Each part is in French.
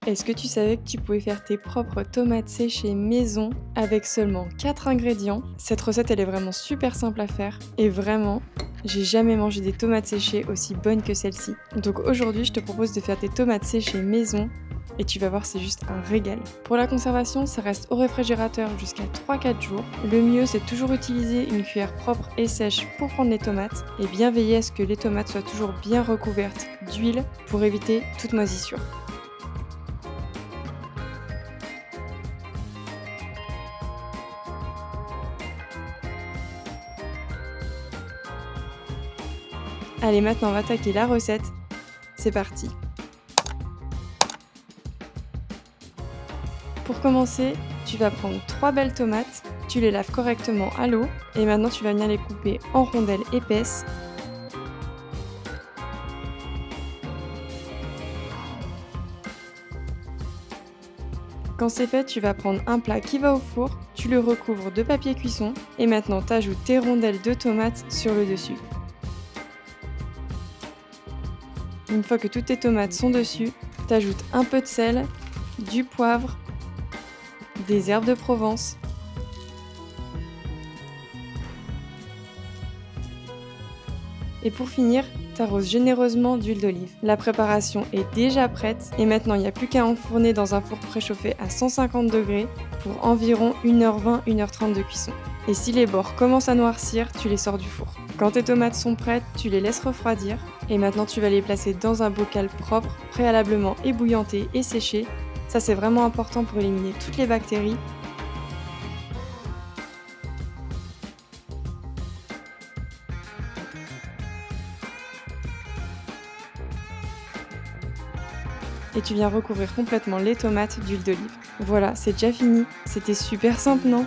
Est-ce que tu savais que tu pouvais faire tes propres tomates séchées maison avec seulement 4 ingrédients? Cette recette, elle est vraiment super simple à faire et vraiment, j'ai jamais mangé des tomates séchées aussi bonnes que celle-ci. Donc aujourd'hui, je te propose de faire des tomates séchées maison et tu vas voir, c'est juste un régal. Pour la conservation, ça reste au réfrigérateur jusqu'à 3-4 jours. Le mieux, c'est toujours utiliser une cuillère propre et sèche pour prendre les tomates et bien veiller à ce que les tomates soient toujours bien recouvertes d'huile pour éviter toute moisissure. Allez, maintenant on va attaquer la recette. C'est parti. Pour commencer, tu vas prendre 3 belles tomates, tu les laves correctement à l'eau et maintenant tu vas venir les couper en rondelles épaisses. Quand c'est fait, tu vas prendre un plat qui va au four, tu le recouvres de papier cuisson et maintenant tu ajoutes tes rondelles de tomates sur le dessus. Une fois que toutes tes tomates sont dessus, tu ajoutes un peu de sel, du poivre, des herbes de Provence, et pour finir, tu arroses généreusement d'huile d'olive. La préparation est déjà prête et maintenant il n'y a plus qu'à enfourner dans un four préchauffé à 150 degrés pour environ 1h20, 1h30 de cuisson. Et si les bords commencent à noircir, tu les sors du four. Quand tes tomates sont prêtes, tu les laisses refroidir et maintenant tu vas les placer dans un bocal propre, préalablement ébouillanté et séché. Ça c'est vraiment important pour éliminer toutes les bactéries. Et tu viens recouvrir complètement les tomates d'huile d'olive. Voilà, c'est déjà fini. C'était super simple, non?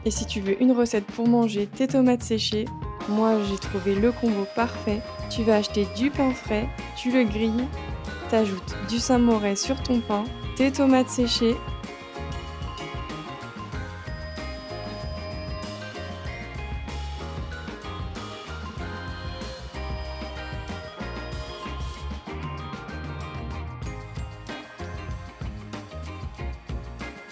Et si tu veux une recette pour manger tes tomates séchées, moi j'ai trouvé le combo parfait. Tu vas acheter du pain frais, tu le grilles, t'ajoutes du samouraï sur ton pain, tes tomates séchées,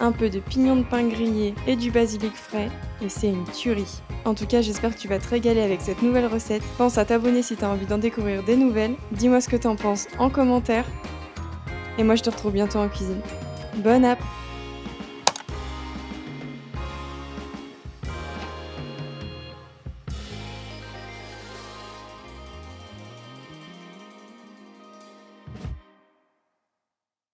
un peu de pignon de pain grillé et du basilic frais, et c'est une tuerie. En tout cas, j'espère que tu vas te régaler avec cette nouvelle recette. Pense à t'abonner si tu as envie d'en découvrir des nouvelles. Dis-moi ce que t'en penses en commentaire. Et moi, je te retrouve bientôt en cuisine. Bonne app!